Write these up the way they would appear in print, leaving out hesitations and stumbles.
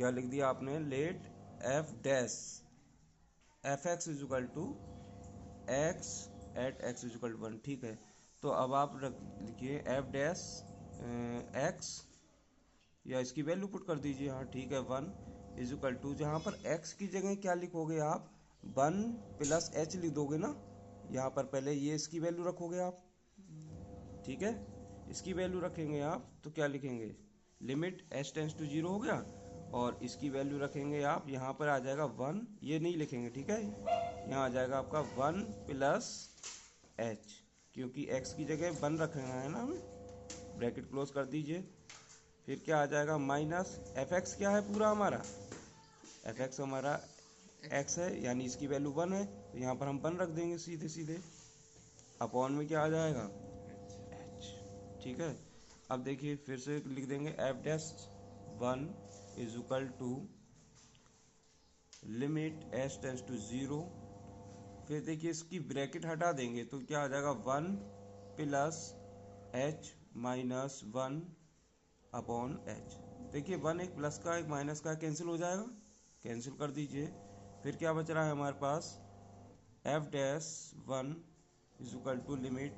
क्या लिख दिया आपने, let F dash F X is equal to X at X is equal to 1। ठीक है, तो अब आप लिखिए एफ डैश एक्स, या इसकी वैल्यू पुट कर दीजिए। हाँ ठीक है, 1 इज इक्वल टू, जहाँ पर x की जगह क्या लिखोगे आप, 1 प्लस एच लिख दोगे ना। यहाँ पर पहले ये इसकी वैल्यू रखोगे आप, ठीक है, इसकी वैल्यू रखेंगे आप तो क्या लिखेंगे, लिमिट h टेंस टू 0 हो गया, और इसकी वैल्यू रखेंगे आप, यहाँ पर आ जाएगा 1, ये नहीं लिखेंगे, ठीक है, यहाँ आ जाएगा आपका 1 प्लस h, क्योंकि x की जगह 1 रखना है ना हमें, ब्रैकेट क्लोज कर दीजिए। फिर क्या आ जाएगा, माइनस एफ एक्स क्या है पूरा हमारा, एफ एक्स हमारा एक्स है, यानी इसकी वैल्यू 1 है, तो यहाँ पर हम 1 रख देंगे सीधे सीधे, अपॉन में क्या आ जाएगा, एच। ठीक है, अब देखिए फिर से लिख देंगे F dash 1 is equal to limit H tends to 0। फिर देखिए इसकी ब्रैकेट हटा देंगे तो क्या आ जाएगा, 1 plus H minus 1 upon H. देखिए 1 एक प्लस का एक माइनस का कैंसिल हो जाएगा, कैंसिल कर दीजिए। फिर क्या बच रहा है हमारे पास, F dash 1 is equal to limit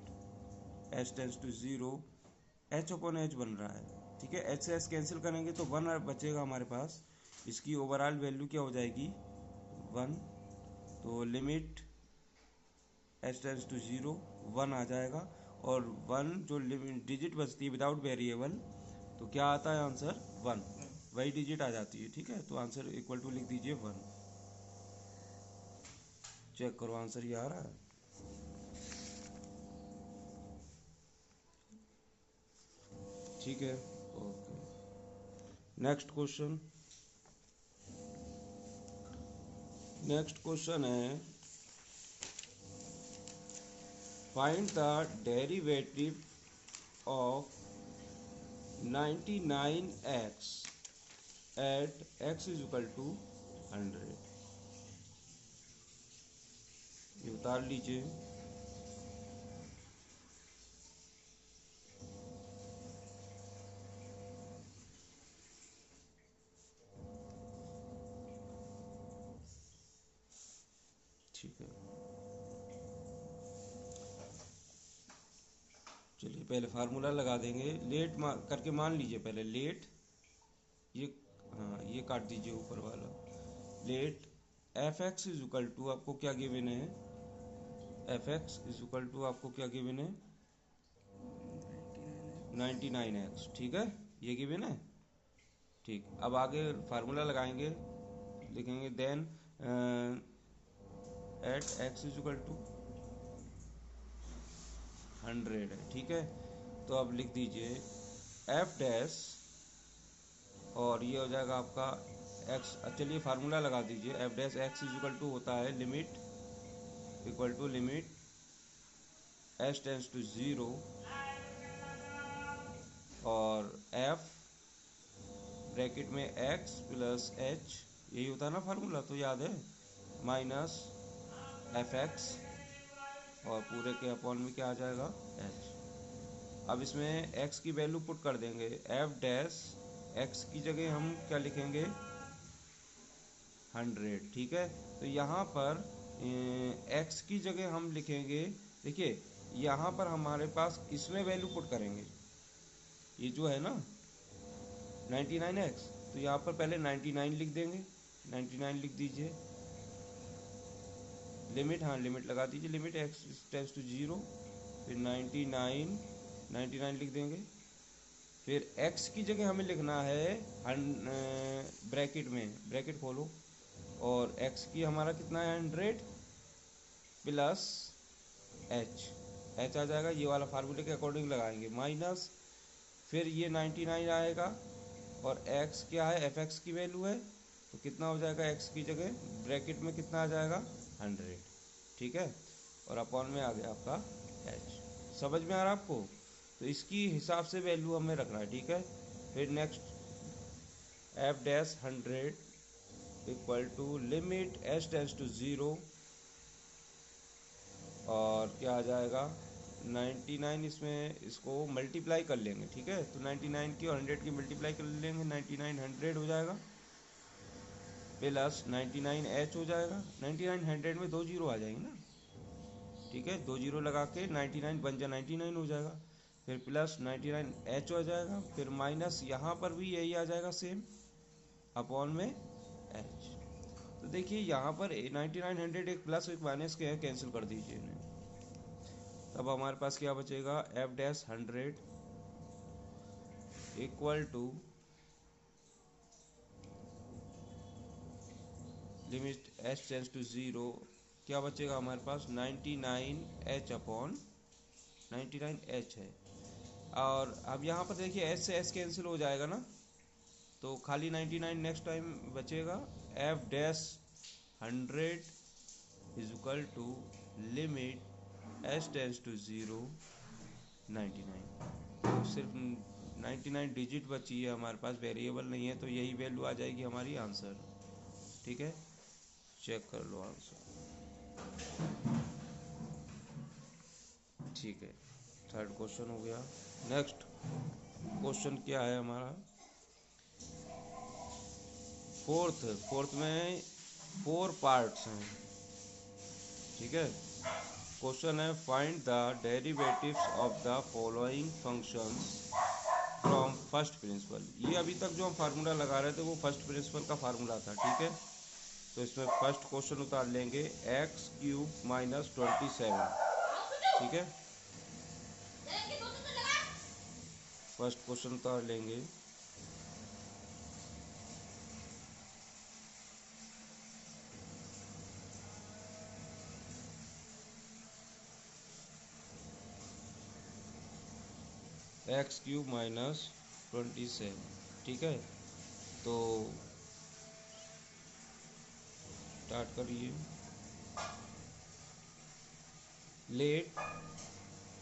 H tends to 0, H upon H बन रहा है, ठीक है, एच से एच कैंसिल करेंगे तो 1 बचेगा हमारे पास, इसकी ओवरऑल वैल्यू क्या हो जाएगी 1, तो लिमिट एच टेंस टू 0 1 आ जाएगा, और 1 जो डिजिट बचती है विदाउट वेरिएबल तो क्या आता है आंसर 1, वही डिजिट आ जाती है, ठीक है, तो आंसर इक्वल टू लिख दीजिए 1। चेक करो आंसर ये आ रहा है। ठीक है, okay, next question. Next question है, find the derivative of 99x at x is equal to 100। ये उतार लीजिए। ठीक है, चलिए पहले फार्मूला लगा देंगे, लेट करके मान लीजिए पहले, लेट ये, हाँ ये काट दीजिए ऊपर वाला, let F X is equal to, आपको क्या गिवन है, F X is equal to आपको क्या गिवन है 99x, ठीक है, ये गिवन है। ठीक, अब आगे फार्मूला लगाएंगे, लिखेंगे then at X is equal to 100 है, ठीक है, तो अब लिख दीजिए एफ डैश, और ये हो जाएगा आपका एक्स, चलिए फार्मूला लगा दीजिए, F dash X is equal to होता है limit equal to limit H tends to 0, और एफ ब्रैकेट में एक्स प्लस एच, यही होता है ना फार्मूला, तो याद है, माइनस एफ एक्स, और पूरे के अपॉन में क्या आ जाएगा एच। अब इसमें x की वैल्यू पुट कर देंगे, एफ डैश x की जगह हम क्या लिखेंगे 100, ठीक है, तो यहाँ पर x की जगह हम लिखेंगे, देखिए यहाँ पर हमारे पास इसमें वैल्यू पुट करेंगे, ये जो है ना 99x, तो यहाँ पर पहले 99 लिख देंगे, 99 लिख दीजिए, लिमिट, हाँ लिमिट लगा दीजिए, लिमिट x टेंस टू 0, फिर 99 लिख देंगे, फिर x की जगह हमें लिखना है ब्रैकेट में, ब्रैकेट खोलो, और x की हमारा कितना है 100 प्लस h आ जाएगा, ये वाला फार्मूले के अकॉर्डिंग लगाएंगे, माइनस फिर ये 99 आएगा, और x क्या है, एफ एक्स की वैल्यू है, तो कितना हो जाएगा x की जगह ब्रैकेट में कितना आ जाएगा 100, ठीक है, और अपॉन में आ गया आपका h। समझ में आ रहा है आपको, तो इसकी हिसाब से वैल्यू हमें रखना है, ठीक है। फिर next F dash 100 equal to limit H tends to 0, और क्या आ जाएगा 99, इसमें इसको मल्टीप्लाई कर लेंगे, ठीक है, तो 99 की और 100 की मल्टीप्लाई कर लेंगे, 99 100 हो जाएगा, प्लस 99h हो जाएगा। 9900 में 2 जीरो आ जाएंगे ना, ठीक है, 2 जीरो लगा के 99 बन जा 99 हो जाएगा। फिर प्लस 99h हो जाएगा, फिर माइनस यहाँ पर भी यही आ जाएगा सेम, अपॉन में h। तो देखिए यहाँ पर 9900 एक प्लस एक माइनस के है, कैंसिल कर दीजिए इन्हें। तब हमारे पास क्या बचेगा, f-100 equal to limit h tends to 0, क्या बचेगा हमारे पास 99h अपॉन 99h है। और अब यहाँ पर देखिए h से h कैंसिल हो जाएगा ना, तो खाली 99 नेक्स्ट टाइम बचेगा। f-100 is equal to limit h tends to 0 99। तो सिर्फ 99 डिजिट बची है हमारे पास, वेरिएबल नहीं है, तो यही वैल्यू आ जाएगी हमारी आंसर। ठीक है, चेक कर लो आंसर। ठीक है, थर्ड क्वेश्चन हो गया। नेक्स्ट क्वेश्चन क्या है हमारा, फोर्थ में 4 पार्ट्स हैं। ठीक है, क्वेश्चन है find the derivatives of the following functions from first principle. ये अभी तक जो हम फार्मूला लगा रहे थे वो फर्स्ट प्रिंसिपल का फार्मूला था। ठीक है, तो इसमें फर्स्ट क्वेश्चन उतार लेंगे x³ - 27। ठीक है, फर्स्ट क्वेश्चन उतार लेंगे x³ - 27। ठीक है, तो स्टार्ट करिए। Let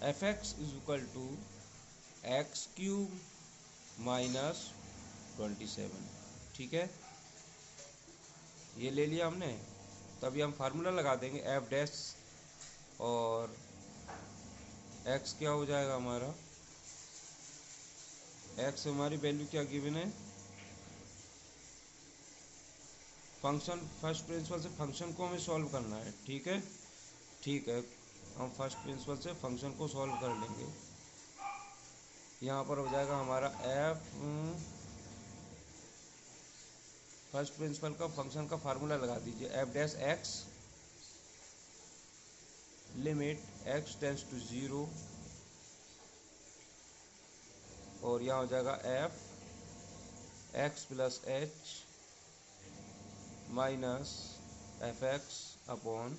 f(x) is equal to x³ - 27। ठीक है, ये ले लिया हमने। तभी हम फार्मूला लगा देंगे f' और x क्या हो जाएगा हमारा, x हमारी वैल्यू क्या गिवन है, फंक्शन फर्स्ट प्रिंसिपल से फंक्शन को हमें सॉल्व करना है। ठीक है, ठीक है, हम फर्स्ट प्रिंसिपल से फंक्शन को सॉल्व कर लेंगे। यहाँ पर हो जाएगा हमारा f, फर्स्ट प्रिंसिपल का फंक्शन का फार्मूला लगा दीजिए, f' limit x tends to 0, और यहाँ हो जाएगा f(x + h) minus f(x) upon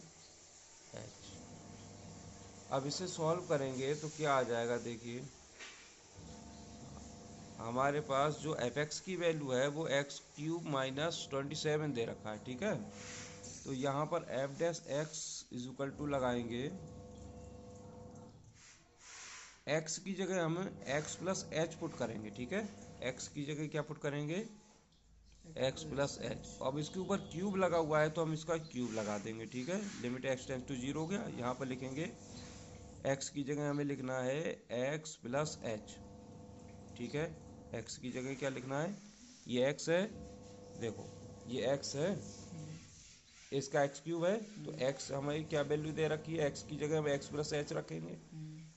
h। अब इसे सॉल्व करेंगे तो क्या आ जाएगा, देखिए हमारे पास जो f(x) की वैल्यू है वो x³ - 27 दे रखा है। ठीक है, तो यहाँ पर f' इज इक्वल टू लगाएंगे, x की जगह हम x + h पुट करेंगे। ठीक है, x की जगह क्या पुट करेंगे, x + h। अब इसके ऊपर क्यूब लगा हुआ है तो हम इसका क्यूब लगा देंगे। ठीक है, लिमिट x टेंस टू 0 हो गया। यहाँ पर लिखेंगे x की जगह हमें लिखना है x + h। ठीक है, x की जगह क्या लिखना है, ये x है, देखो ये x है, इसका x³ है, तो x हमारी क्या वैल्यू दे रखी है, x की जगह हम x + h रखेंगे,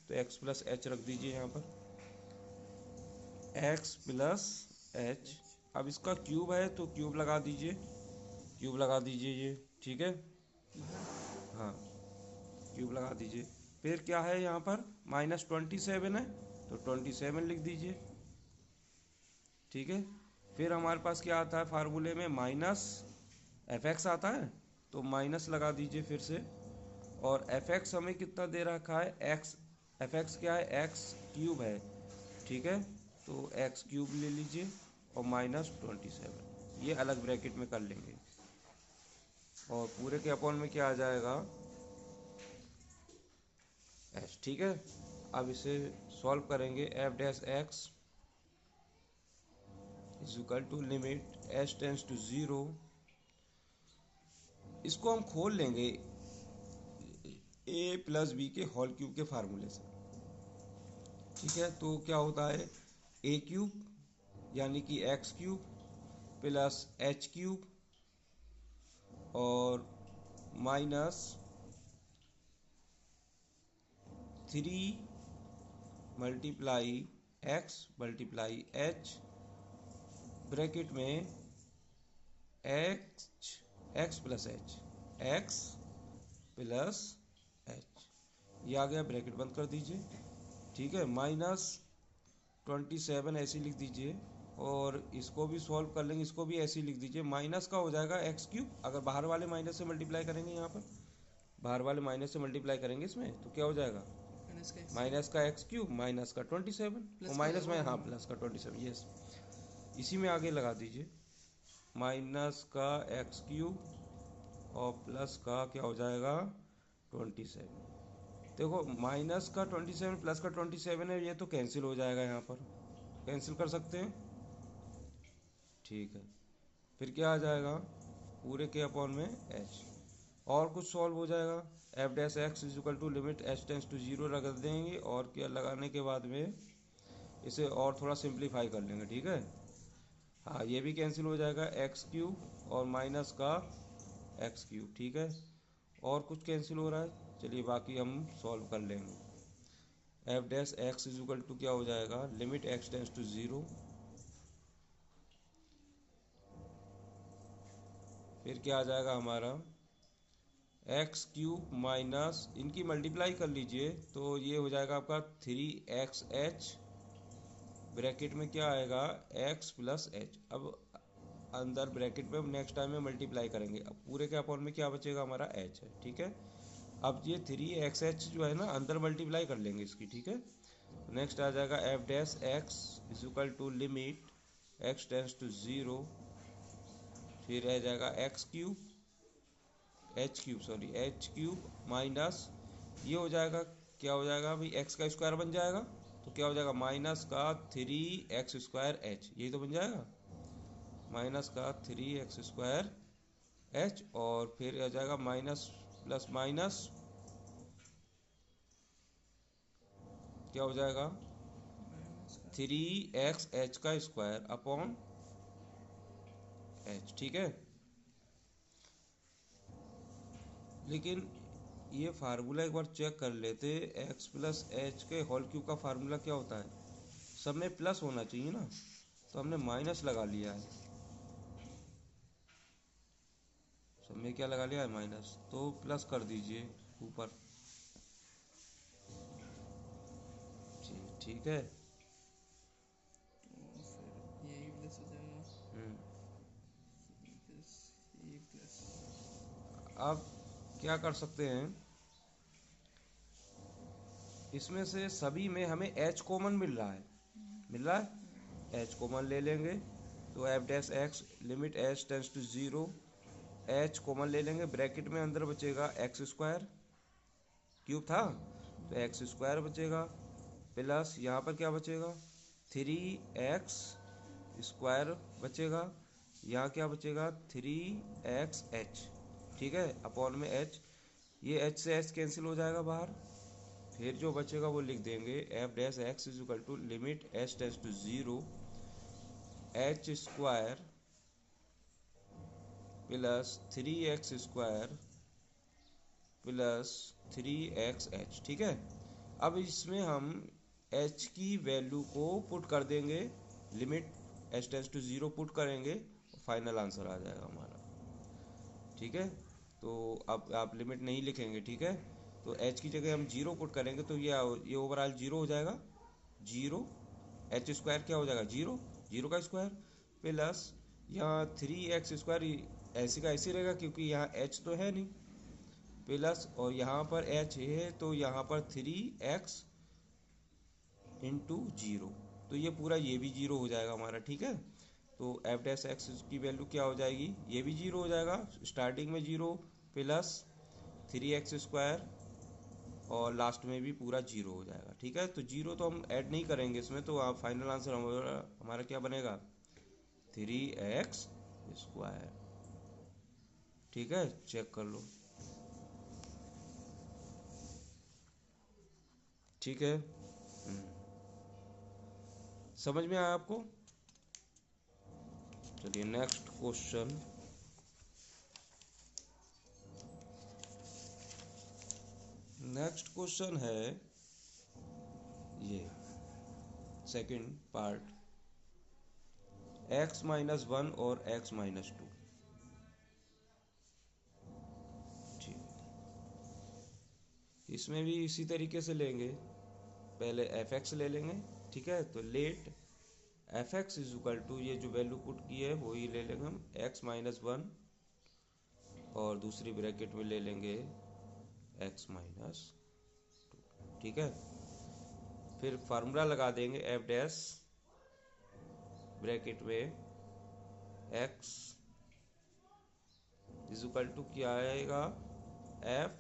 तो x + h रख दीजिए यहाँ पर, x + h। अब इसका क्यूब है तो क्यूब लगा दीजिए, क्यूब लगा दीजिए ये। ठीक है, हाँ क्यूब लगा दीजिए। फिर क्या है यहाँ पर -27 है तो 27 लिख दीजिए। ठीक है, फिर हमारे पास क्या आता है फार्मूले में, माइनस f(x) आता है तो माइनस लगा दीजिए फिर से, और f(x) हमें कितना दे रखा है, x, f(x) क्या है, x³ है। ठीक है, तो x³ ले लीजिए और -27 ये अलग ब्रैकेट में कर लेंगे, और पूरे के अपॉन में क्या आ जाएगा, h। ठीक है, अब इसे सॉल्व करेंगे, f' is equal to limit h tends to 0, इसको हम खोल लेंगे a + b के होल क्यूब के फार्मूले से। ठीक है, तो क्या होता है, a³ यानी कि x³ + h³ और minus 3 multiply X multiply H bracket में X plus H, X plus H, ये आ गया, ब्रैकेट बंद कर दीजिए। ठीक है, माइनस 27 ऐसे लिख दीजिए, और इसको भी सॉल्व कर लेंगे, इसको भी ऐसे ही लिख दीजिए। माइनस का हो जाएगा एक्स क्यूब, अगर बाहर वाले माइनस से मल्टीप्लाई करेंगे, यहाँ पर बाहर वाले माइनस से मल्टीप्लाई करेंगे इसमें, तो क्या हो जाएगा, माइनस का एक्स क्यूब माइनस का 27 और माइनस में हाँ प्लस का 27, यस, इसी में आगे लगा दीजिए। माइनस का एक्स क्यूब और प्लस का क्या हो जाएगा 27। देखो माइनस का 27 प्लस का 27 है, ये तो कैंसिल हो जाएगा, यहाँ पर कैंसिल कर सकते हैं। ठीक है, फिर क्या आ जाएगा, पूरे के अपॉन में एच, और कुछ सॉल्व हो जाएगा। F dash X is equal to limit H tends to zero लगा देंगे, और क्या लगाने के बाद में इसे और थोड़ा सिंप्लीफाई कर लेंगे। ठीक है, हाँ ये भी कैंसिल हो जाएगा, एक्स क्यूब और माइनस का एक्स क्यूब। ठीक है, और कुछ कैंसिल हो रहा है, चलिए बाकी हम सॉल्व कर लेंगे। F dash X is equal to क्या हो जाएगा, limit X tends to zero, फिर क्या आ जाएगा हमारा एक्स क्यूब माइनस, इनकी मल्टीप्लाई कर लीजिए तो ये हो जाएगा आपका 3xh, ब्रैकेट में क्या आएगा x प्लस एच। अब अंदर ब्रैकेट में नेक्स्ट टाइम में मल्टीप्लाई करेंगे, अब पूरे के अपॉन में क्या बचेगा हमारा h है। ठीक है, अब ये 3xh जो है ना अंदर मल्टीप्लाई कर लेंगे इसकी। ठीक है, नेक्स्ट आ जाएगा F dash X is equal to limit X tends to zero, फिर आ जाएगा X cube H cube minus, ये हो जाएगा क्या हो जाएगा भाई, एक्स का स्क्वायर बन जाएगा, तो क्या हो जाएगा माइनस का 3x² एच, यही तो बन जाएगा, माइनस का 3x² एच, और फिर आ जाएगा माइनस प्लस माइनस, क्या हो जाएगा 3xh का स्क्वायर अपॉन एच। ठीक है, लेकिन ये फार्मूला एक बार चेक कर लेते, x प्लस एच के होल क्यूब का फार्मूला क्या होता है, सब में प्लस होना चाहिए ना, तो हमने माइनस लगा लिया है, सब में क्या लगा लिया है माइनस, तो प्लस कर दीजिए ऊपर। ठीक है, अब क्या कर सकते हैं, इसमें से सभी में हमें h कॉमन मिल रहा है, h कॉमन ले लेंगे, तो F dash X limit h tends to zero, h common ले लेंगे, ब्रैकेट में अंदर बचेगा x² क्यूब था, तो x² बचेगा, प्लस यहाँ पर क्या बचेगा 3x² बचेगा, यहाँ क्या बचेगा 3xh। ठीक है, अपॉन में h, ये h से h कैंसिल हो जाएगा बाहर, फिर जो बचेगा वो लिख देंगे F dash X is equal to limit H tends to zero h² plus 3x² plus 3xh। ठीक है, अब इसमें हम h की वैल्यू को पुट कर देंगे, limit h tends to zero put करेंगे, फाइनल आंसर आ जाएगा हमारा। ठीक है, तो अब आप लिमिट नहीं लिखेंगे। ठीक है, तो h की जगह हम जीरो पुट करेंगे, तो ये ओवरऑल जीरो हो जाएगा, जीरो h² क्या हो जाएगा जीरो, जीरो का स्क्वायर, प्लस यहाँ 3x² ऐसे का ऐसे रहेगा क्योंकि यहाँ h तो है नहीं, प्लस और यहाँ पर h है तो यहाँ पर 3x इंटू जीरो, तो ये पूरा ये भी जीरो हो जाएगा हमारा। ठीक है, तो एफ डैश एक्स की वैल्यू क्या हो जाएगी, ये भी जीरो हो जाएगा, स्टार्टिंग में जीरो प्लस 3x² और लास्ट में भी पूरा जीरो हो जाएगा। ठीक है, तो जीरो तो हम ऐड नहीं करेंगे इसमें, तो आप फाइनल आंसर हमारा क्या बनेगा 3x²। ठीक है, चेक कर लो। ठीक है, समझ में आया आपको, चलिए नेक्स्ट क्वेश्चन। नेक्स्ट क्वेश्चन है ये सेकंड पार्ट, x-1 और x-2। इसमें भी इसी तरीके से लेंगे, पहले fx ले लेंगे, ठीक है। तो let fx is equal to, ये जो वैल्यू पुट की है वही ले लेंगे हम, x-1 और दूसरी ब्रैकेट में ले लेंगे x-2, ठीक है। फिर फार्मूला लगा देंगे एफ डैश ब्रैकेट में x इज इक्वल टू क्या आएगा, f,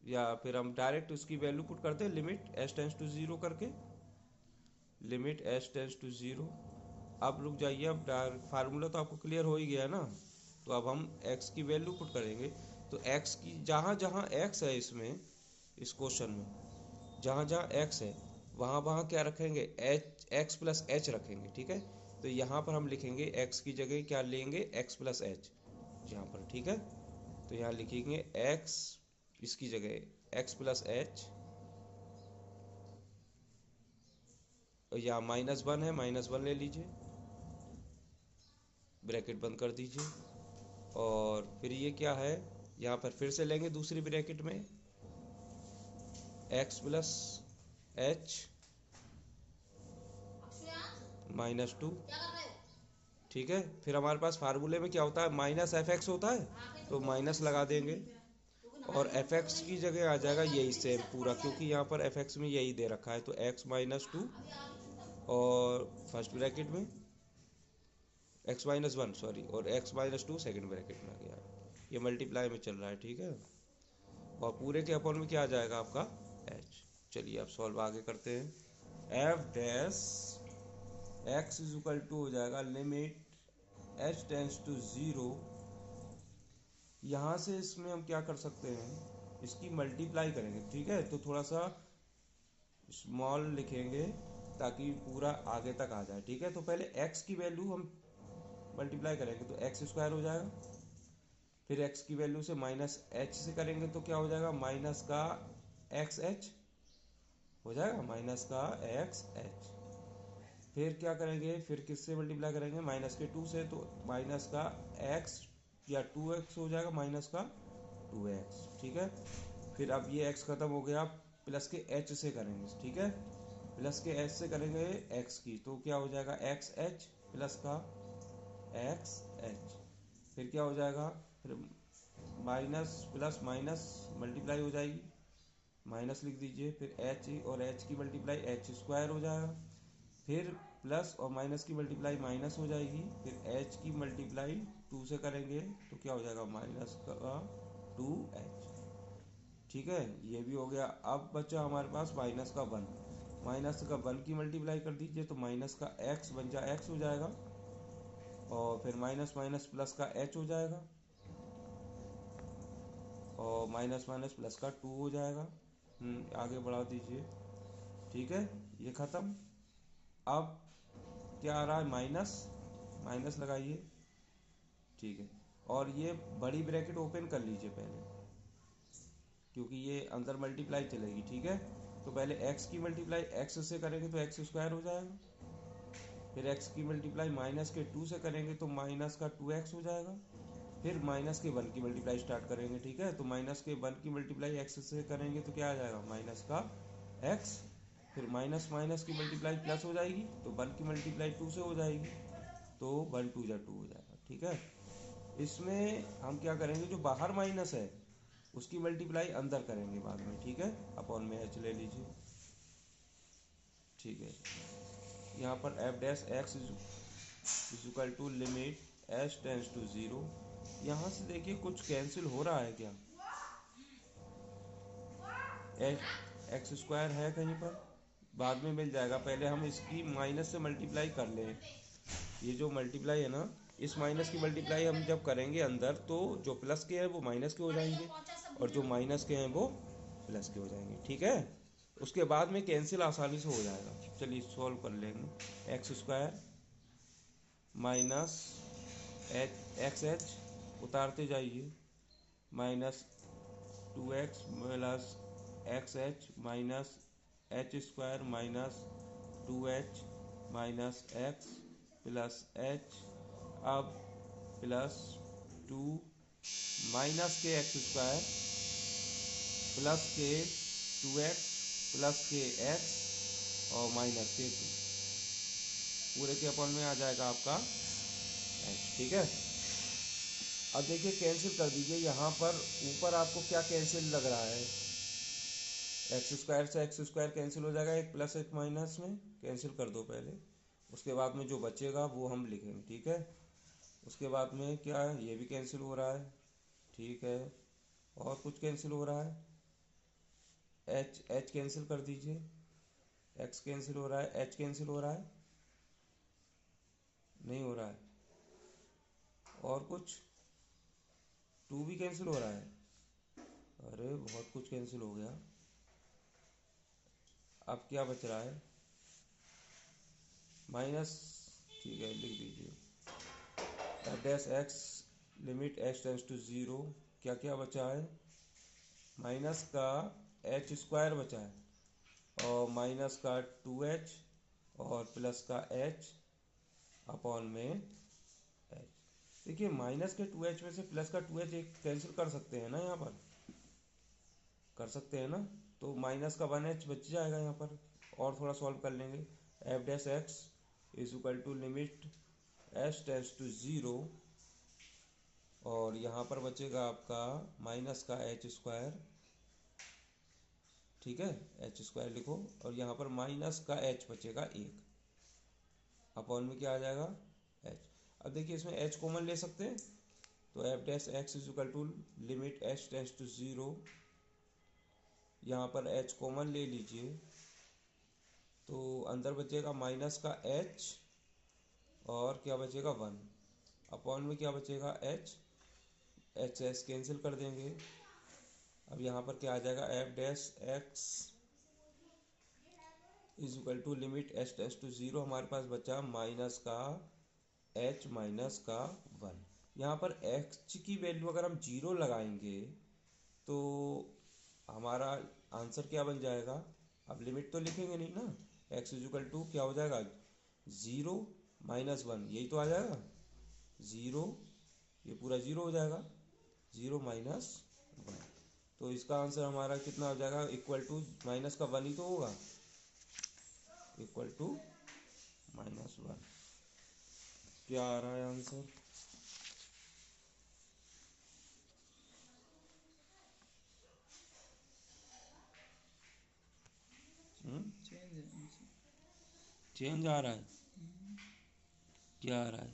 या फिर हम डायरेक्ट उसकी वैल्यू पुट करते हैं, लिमिट h टेंस टू 0 करके, लिमिट h टेंस टू 0। अब रुक जाइए, अब फार्मूला तो आपको क्लियर हो ही गया ना, तो अब हम x की वैल्यू पुट करेंगे। तो x की जहाँ जहाँ x है इसमें, इस क्वेश्चन में जहाँ जहाँ x है वहाँ वहाँ क्या रखेंगे, x प्लस h रखेंगे, ठीक है। तो यहाँ पर हम लिखेंगे x की जगह क्या लेंगे, x प्लस h यहाँ पर, ठीक है। तो यहाँ लिखेंगे x, इसकी जगह x प्लस h, यहाँ -1 है, -1 ले लीजिए, ब्रैकेट बंद कर दीजिए। और फिर ये क्या है, यहाँ पर फिर से लेंगे दूसरी ब्रैकेट में x प्लस h -2, ठीक है। फिर हमारे पास फार्मूले में क्या होता है, माइनस एफ एक्स होता है, तो माइनस लगा देंगे और एफ एक्स की जगह आ जाएगा यही सेम पूरा, क्योंकि यहाँ पर एफ एक्स में यही दे रखा है। तो x-2 और फर्स्ट ब्रैकेट में x-1 सॉरी, और x-2 सेकंड ब्रैकेट में आ गया, ये मल्टीप्लाई में चल रहा है, ठीक है। और पूरे के अपॉन में क्या आ जाएगा आपका h। चलिए अब सॉल्व आगे करते हैं। F dash x is equal to हो जाएगा लिमिट h टेंस टू 0। यहाँ से इसमें हम क्या कर सकते हैं, इसकी मल्टीप्लाई करेंगे, ठीक है। तो थोड़ा सा स्मॉल लिखेंगे ताकि पूरा आगे तक आ जाए, ठीक है। तो पहले x की वैल्यू हम मल्टीप्लाई करेंगे तो x² हो जाएगा, फिर x की वैल्यू से -h से करेंगे तो क्या हो जाएगा, माइनस का xh हो जाएगा, माइनस का xh। फिर क्या करेंगे, फिर किससे मल्टीप्लाई करेंगे, -2 से, तो माइनस का x या 2x हो जाएगा, माइनस का 2x, ठीक है। फिर अब ये x खत्म हो गया, प्लस के h से करेंगे, ठीक है, प्लस के h से करेंगे x की, तो क्या हो जाएगा xh प्लस का xh। फिर क्या हो जाएगा, फिर माइनस प्लस माइनस मल्टीप्लाई हो जाएगी, माइनस लिख दीजिए, फिर h और h की मल्टीप्लाई h² हो जाएगा, फिर प्लस और माइनस की मल्टीप्लाई माइनस हो जाएगी, फिर h की मल्टीप्लाई 2 से करेंगे तो क्या हो जाएगा, माइनस का 2h, ठीक है। ये भी हो गया। अब बचा हमारे पास माइनस का 1, माइनस का 1 की मल्टीप्लाई कर दीजिए तो माइनस का x बन जा x हो जाएगा, और फिर माइनस माइनस प्लस का h हो जाएगा, और माइनस माइनस प्लस का 2 हो जाएगा। आगे बढ़ा दीजिए, ठीक है, ये ख़त्म। अब क्या आ रहा है, माइनस, माइनस लगाइए, ठीक है। और ये बड़ी ब्रैकेट ओपन कर लीजिए पहले, क्योंकि ये अंदर मल्टीप्लाई चलेगी, ठीक है। तो पहले x की मल्टीप्लाई x से करेंगे तो x² हो जाएगा, फिर x की मल्टीप्लाई माइनस के 2 से करेंगे तो माइनस का 2x हो जाएगा, फिर माइनस के 1 की मल्टीप्लाई स्टार्ट करेंगे, ठीक है। तो माइनस के 1 की मल्टीप्लाई x से करेंगे तो क्या आ जाएगा, माइनस का x, फिर माइनस माइनस की मल्टीप्लाई प्लस हो जाएगी, तो 1 की मल्टीप्लाई 2 से हो जाएगी, तो 1 2 जा 2 हो जाएगा, ठीक है। इसमें हम क्या करेंगे, जो बाहर माइनस है उसकी मल्टीप्लाई अंदर करेंगे बाद में, ठीक है। अपॉन में h ले लीजिए, ठीक है। यहाँ पर F dash X is equal to limit h tends to 0। यहाँ से देखिए कुछ कैंसिल हो रहा है क्या, x² है कहीं पर, बाद में मिल जाएगा, पहले हम इसकी माइनस से मल्टीप्लाई कर लें। ये जो मल्टीप्लाई है ना, इस माइनस की मल्टीप्लाई हम जब करेंगे अंदर, तो जो प्लस के हैं वो माइनस के हो जाएंगे और जो माइनस के हैं वो प्लस के हो जाएंगे, ठीक है। उसके बाद में कैंसिल आसानी से हो जाएगा। चलिए सॉल्व कर लेंगे। x² माइनस xh उतारते जाइए, -2x plus x H minus H square minus 2h minus x plus H, अब प्लस 2 माइनस के एक्स स्क्वायर प्लस के 2x प्लस के एक्स और माइनस के 2 पूरे के अपॉन में आ जाएगा आपका एच। ठीक है, अब देखिए कैंसिल कर दीजिए। यहाँ पर ऊपर आपको क्या कैंसिल लग रहा है, एक्स स्क्वायर से एक्स स्क्वायर कैंसिल हो जाएगा, एक प्लस एक माइनस में कैंसिल कर दो पहले, उसके बाद में जो बचेगा वो हम लिखेंगे। ठीक है, उसके बाद में क्या है, ये भी कैंसिल हो रहा है। ठीक है, और कुछ कैंसिल हो रहा है, एच एच कैंसिल कर दीजिए, एक्स कैंसिल हो रहा है, एच कैंसिल हो रहा है, नहीं हो रहा है, और कुछ 2 भी कैंसिल हो रहा है, अरे बहुत कुछ कैंसिल हो गया। अब क्या बच रहा है, माइनस। ठीक है, लिख दीजिए F dash X limit X tends to zero, क्या क्या बचा है, माइनस का एच स्क्वायर बचा है और माइनस का 2h और प्लस का h अपॉन में एच। देखिए माइनस के 2h में से प्लस का 2h एक कैंसिल कर सकते हैं ना, यहाँ पर कर सकते हैं ना, तो माइनस का 1h बच जाएगा यहाँ पर। और थोड़ा सॉल्व कर लेंगे, F dash X is equal to limit H tends to zero, और यहाँ पर बचेगा आपका माइनस का एच स्क्वायर। ठीक है, एच स्क्वायर लिखो, और यहाँ पर माइनस का एच बचेगा एक, अपॉन में क्या आ जाएगा एच। अब देखिए इसमें एच कॉमन ले सकते हैं, तो F dash X is equal to limit H tends to zero, यहाँ पर एच कॉमन ले लीजिए, तो अंदर बचेगा माइनस का एच और क्या बचेगा 1, अपॉन में क्या बचेगा एच, एच एस कैंसिल कर देंगे। अब यहाँ पर क्या आ जाएगा, F dash X is equal to limit H tends to zero, हमारे पास बचा माइनस का एच माइनस का 1। यहाँ पर एच की वैल्यू अगर हम 0 लगाएंगे तो हमारा आंसर क्या बन जाएगा, अब लिमिट तो लिखेंगे नहीं ना, एक्स इज इक्वल टू क्या हो जाएगा 0 माइनस 1, यही तो आ जाएगा 0, ये पूरा 0 हो जाएगा, 0 माइनस 1। तो इसका आंसर हमारा कितना हो जाएगा, इक्वल टू माइनस का 1 ही तो होगा, इक्वल टू -1। क्या आ रहा है आंसर, चेंज आ रहा है, क्या आ रहा है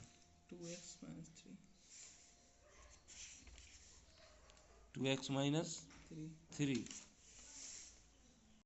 2x माइनस 3,